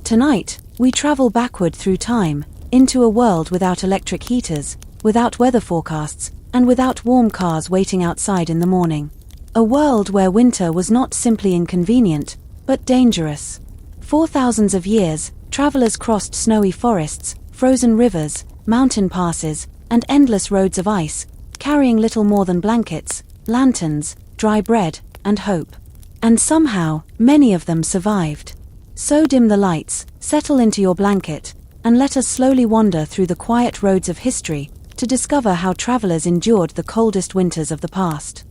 Tonight, we travel backward through time, into a world without electric heaters, without weather forecasts, and without warm cars waiting outside in the morning. A world where winter was not simply inconvenient, but dangerous. For thousands of years, travelers crossed snowy forests, frozen rivers, mountain passes, and endless roads of ice, carrying little more than blankets, lanterns, dry bread, and hope. And somehow, many of them survived. So dim the lights, settle into your blanket, and let us slowly wander through the quiet roads of history to discover how travelers endured the coldest winters of the past.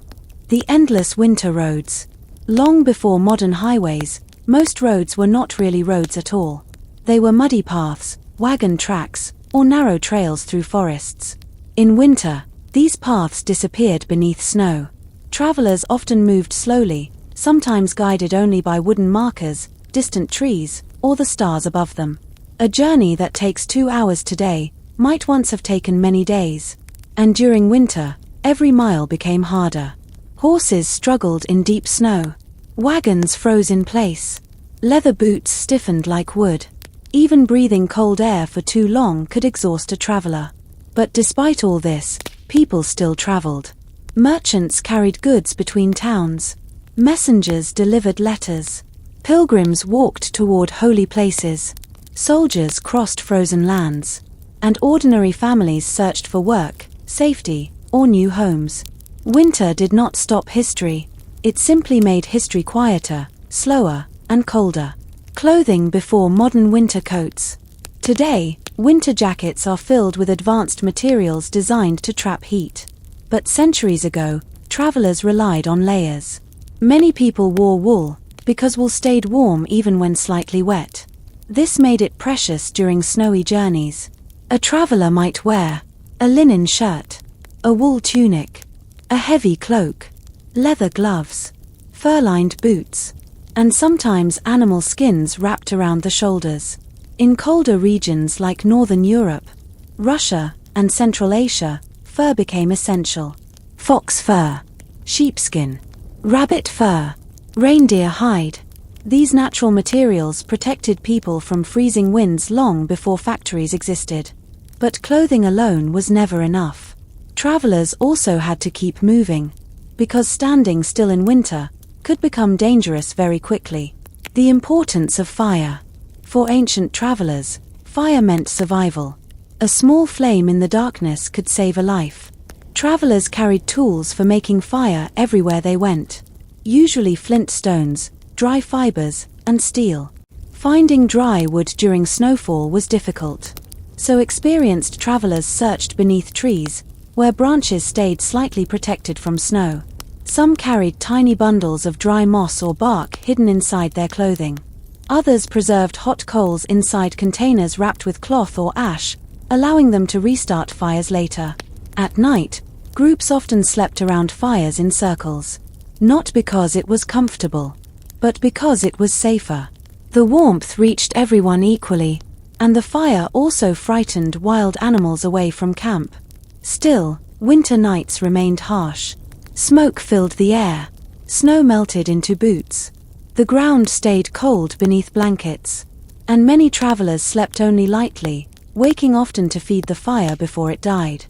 The endless winter roads. Long before modern highways, most roads were not really roads at all. They were muddy paths, wagon tracks, or narrow trails through forests. In winter, these paths disappeared beneath snow. Travelers often moved slowly, sometimes guided only by wooden markers, distant trees, or the stars above them. A journey that takes 2 hours today might once have taken many days. And during winter, every mile became harder. Horses struggled in deep snow. Wagons froze in place. Leather boots stiffened like wood. Even breathing cold air for too long could exhaust a traveler. But despite all this, people still traveled. Merchants carried goods between towns. Messengers delivered letters. Pilgrims walked toward holy places. Soldiers crossed frozen lands. And ordinary families searched for work, safety, or new homes. Winter did not stop history. It simply made history quieter, slower, and colder. Clothing before modern winter coats. Today, winter jackets are filled with advanced materials designed to trap heat. But centuries ago, travelers relied on layers. Many people wore wool, because wool stayed warm even when slightly wet. This made it precious during snowy journeys. A traveler might wear a linen shirt, a wool tunic, a heavy cloak, leather gloves, fur-lined boots, and sometimes animal skins wrapped around the shoulders. In colder regions like Northern Europe, Russia, and Central Asia, fur became essential. Fox fur, sheepskin, rabbit fur, reindeer hide. These natural materials protected people from freezing winds long before factories existed. But clothing alone was never enough. Travelers also had to keep moving, because standing still in winter could become dangerous very quickly. The importance of fire. For ancient travelers, fire meant survival. A small flame in the darkness could save a life. Travelers carried tools for making fire everywhere they went. Usually flint stones, dry fibers, and steel. Finding dry wood during snowfall was difficult. So experienced travelers searched beneath trees, where branches stayed slightly protected from snow. Some carried tiny bundles of dry moss or bark hidden inside their clothing. Others preserved hot coals inside containers wrapped with cloth or ash, allowing them to restart fires later. At night, groups often slept around fires in circles. Not because it was comfortable, but because it was safer. The warmth reached everyone equally, and the fire also frightened wild animals away from camp. Still, winter nights remained harsh. Smoke filled the air. Snow melted into boots. The ground stayed cold beneath blankets. And many travelers slept only lightly, waking often to feed the fire before it died.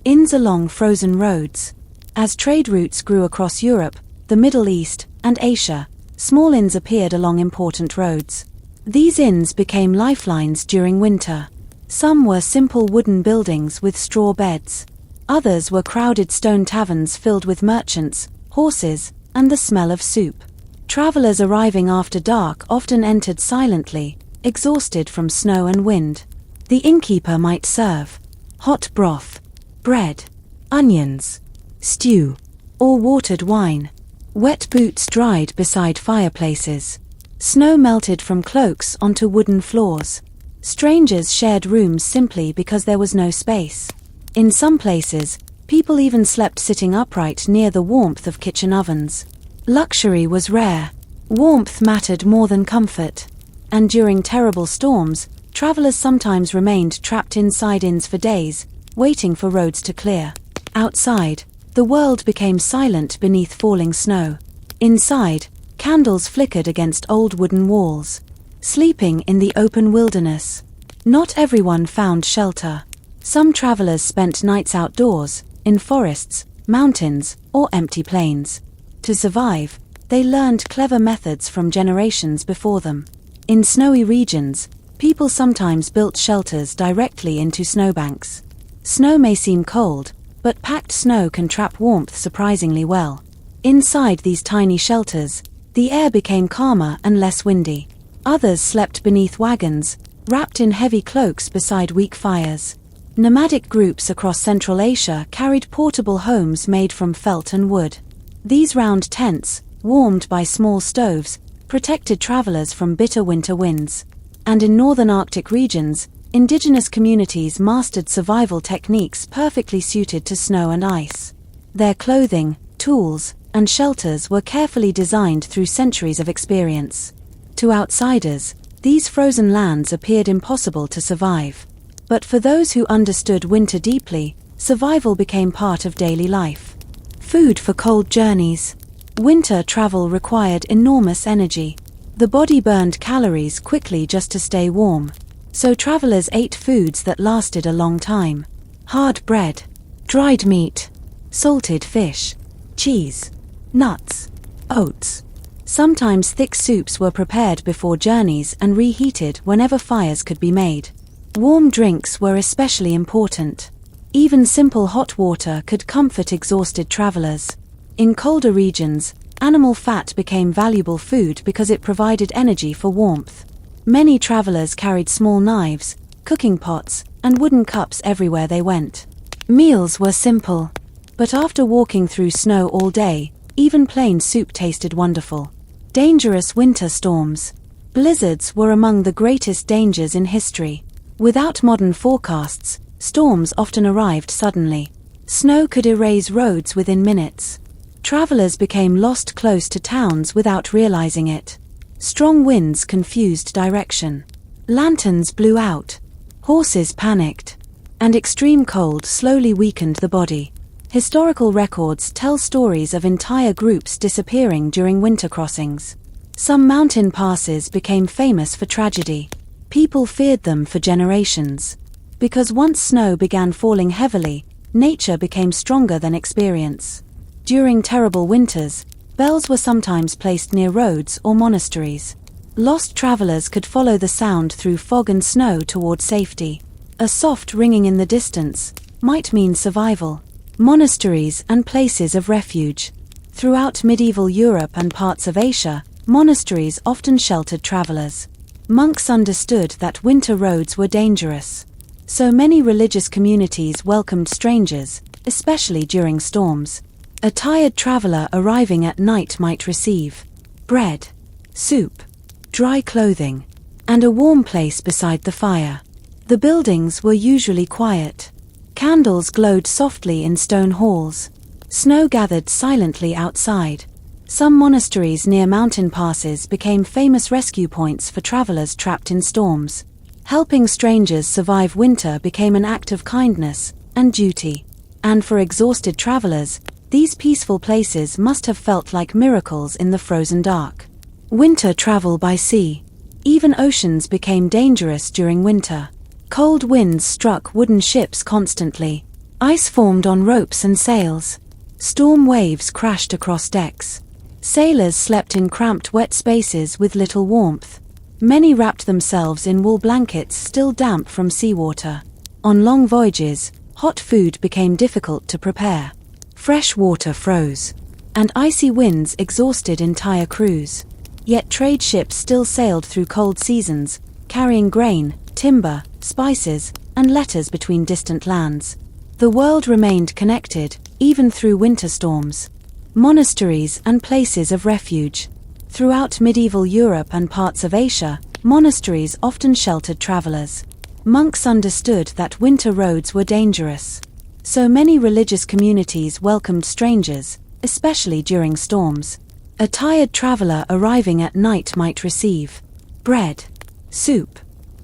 Inns along frozen roads. As trade routes grew across Europe, the Middle East, and Asia, small inns appeared along important roads. These inns became lifelines during winter. Some were simple wooden buildings with straw beds. Others were crowded stone taverns filled with merchants, horses, and the smell of soup. Travelers arriving after dark often entered silently, exhausted from snow and wind. The innkeeper might serve hot broth, bread, onions, stew, or watered wine. Wet boots dried beside fireplaces. Snow melted from cloaks onto wooden floors. Strangers shared rooms simply because there was no space. In some places, people even slept sitting upright near the warmth of kitchen ovens. Luxury was rare. Warmth mattered more than comfort. And during terrible storms, travelers sometimes remained trapped inside inns for days, waiting for roads to clear. Outside, the world became silent beneath falling snow. Inside, candles flickered against old wooden walls. Sleeping in the open wilderness. Not everyone found shelter. Some travelers spent nights outdoors, in forests, mountains, or empty plains. To survive, they learned clever methods from generations before them. In snowy regions, people sometimes built shelters directly into snowbanks. Snow may seem cold, but packed snow can trap warmth surprisingly well. Inside these tiny shelters, the air became calmer and less windy. Others slept beneath wagons, wrapped in heavy cloaks beside weak fires. Nomadic groups across Central Asia carried portable homes made from felt and wood. These round tents, warmed by small stoves, protected travelers from bitter winter winds. And in northern Arctic regions, indigenous communities mastered survival techniques perfectly suited to snow and ice. Their clothing, tools, and shelters were carefully designed through centuries of experience. To outsiders, these frozen lands appeared impossible to survive. But for those who understood winter deeply, survival became part of daily life. Food for cold journeys. Winter travel required enormous energy. The body burned calories quickly just to stay warm. So travelers ate foods that lasted a long time. Hard bread, dried meat, salted fish, cheese, nuts, oats. Sometimes thick soups were prepared before journeys and reheated whenever fires could be made. Warm drinks were especially important. Even simple hot water could comfort exhausted travelers. In colder regions, animal fat became valuable food because it provided energy for warmth. Many travelers carried small knives, cooking pots, and wooden cups everywhere they went. Meals were simple. But after walking through snow all day, even plain soup tasted wonderful. Dangerous winter storms. Blizzards were among the greatest dangers in history. Without modern forecasts, storms often arrived suddenly. Snow could erase roads within minutes. Travelers became lost close to towns without realizing it. Strong winds confused direction. Lanterns blew out. Horses panicked. And extreme cold slowly weakened the body. Historical records tell stories of entire groups disappearing during winter crossings. Some mountain passes became famous for tragedy. People feared them for generations. Because once snow began falling heavily, nature became stronger than experience. During terrible winters, bells were sometimes placed near roads or monasteries. Lost travelers could follow the sound through fog and snow toward safety. A soft ringing in the distance might mean survival. Monasteries and places of refuge. Throughout medieval Europe and parts of Asia, monasteries often sheltered travelers. Monks understood that winter roads were dangerous. So many religious communities welcomed strangers, especially during storms. A tired traveler arriving at night might receive bread, soup, dry clothing, and a warm place beside the fire. The buildings were usually quiet. Candles glowed softly in stone halls. Snow gathered silently outside. Some monasteries near mountain passes became famous rescue points for travelers trapped in storms. Helping strangers survive winter became an act of kindness and duty. And for exhausted travelers, these peaceful places must have felt like miracles in the frozen dark. Winter travel by sea. Even oceans became dangerous during winter. Cold winds struck wooden ships constantly. Ice formed on ropes and sails. Storm waves crashed across decks. Sailors slept in cramped wet spaces with little warmth. Many wrapped themselves in wool blankets still damp from seawater. On long voyages, hot food became difficult to prepare. Fresh water froze, and icy winds exhausted entire crews. Yet trade ships still sailed through cold seasons, carrying grain, timber, spices, and letters between distant lands. The world remained connected, even through winter storms. Monasteries and places of refuge. Throughout medieval Europe and parts of Asia, monasteries often sheltered travelers. Monks understood that winter roads were dangerous. So many religious communities welcomed strangers, especially during storms. A tired traveler arriving at night might receive bread, soup,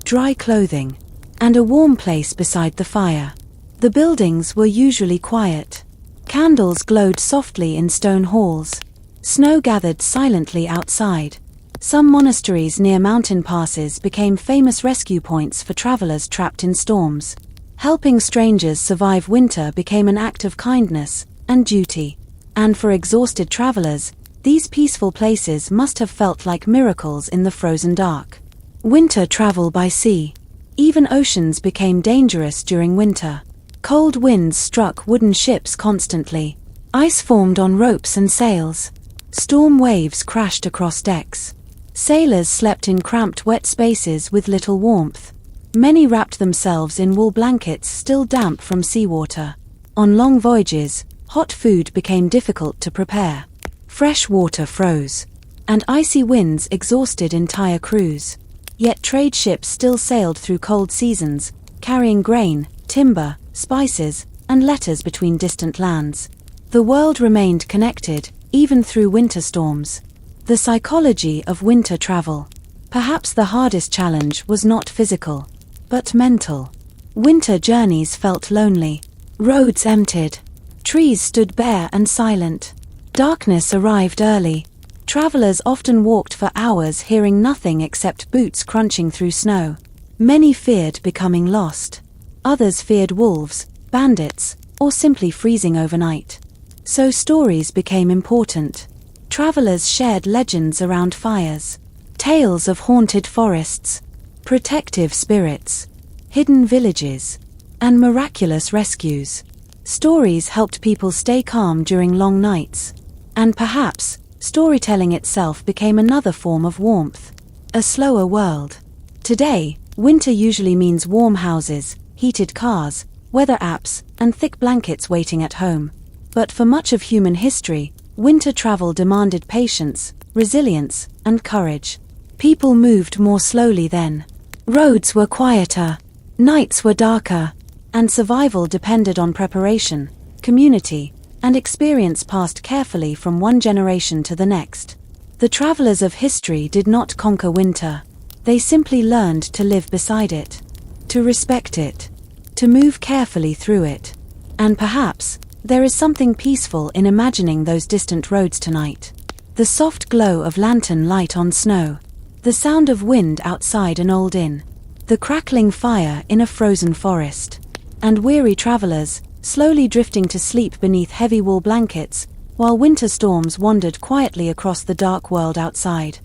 dry clothing, and a warm place beside the fire. The buildings were usually quiet. Candles glowed softly in stone halls. Snow gathered silently outside. Some monasteries near mountain passes became famous rescue points for travelers trapped in storms. Helping strangers survive winter became an act of kindness and duty. And for exhausted travelers, these peaceful places must have felt like miracles in the frozen dark. Winter travel by sea. Even oceans became dangerous during winter. Cold winds struck wooden ships constantly. Ice formed on ropes and sails. Storm waves crashed across decks. Sailors slept in cramped wet spaces with little warmth. Many wrapped themselves in wool blankets still damp from seawater. On long voyages, hot food became difficult to prepare. Fresh water froze, and icy winds exhausted entire crews. Yet trade ships still sailed through cold seasons, carrying grain, timber, spices, and letters between distant lands. The world remained connected, even through winter storms. The psychology of winter travel. Perhaps the hardest challenge was not physical, but mental. Winter journeys felt lonely. Roads emptied. Trees stood bare and silent. Darkness arrived early. Travelers often walked for hours hearing nothing except boots crunching through snow. Many feared becoming lost. Others feared wolves, bandits, or simply freezing overnight. So stories became important. Travelers shared legends around fires. Tales of haunted forests, protective spirits, hidden villages, and miraculous rescues. Stories helped people stay calm during long nights. And perhaps, storytelling itself became another form of warmth. A slower world. Today, winter usually means warm houses, heated cars, weather apps, and thick blankets waiting at home. But for much of human history, winter travel demanded patience, resilience, and courage. People moved more slowly then. Roads were quieter, nights were darker, and survival depended on preparation, community, and experience passed carefully from one generation to the next. The travelers of history did not conquer winter. They simply learned to live beside it, to respect it, to move carefully through it. And perhaps, there is something peaceful in imagining those distant roads tonight. The soft glow of lantern light on snow. The sound of wind outside an old inn. The crackling fire in a frozen forest. And weary travelers, slowly drifting to sleep beneath heavy wool blankets, while winter storms wandered quietly across the dark world outside.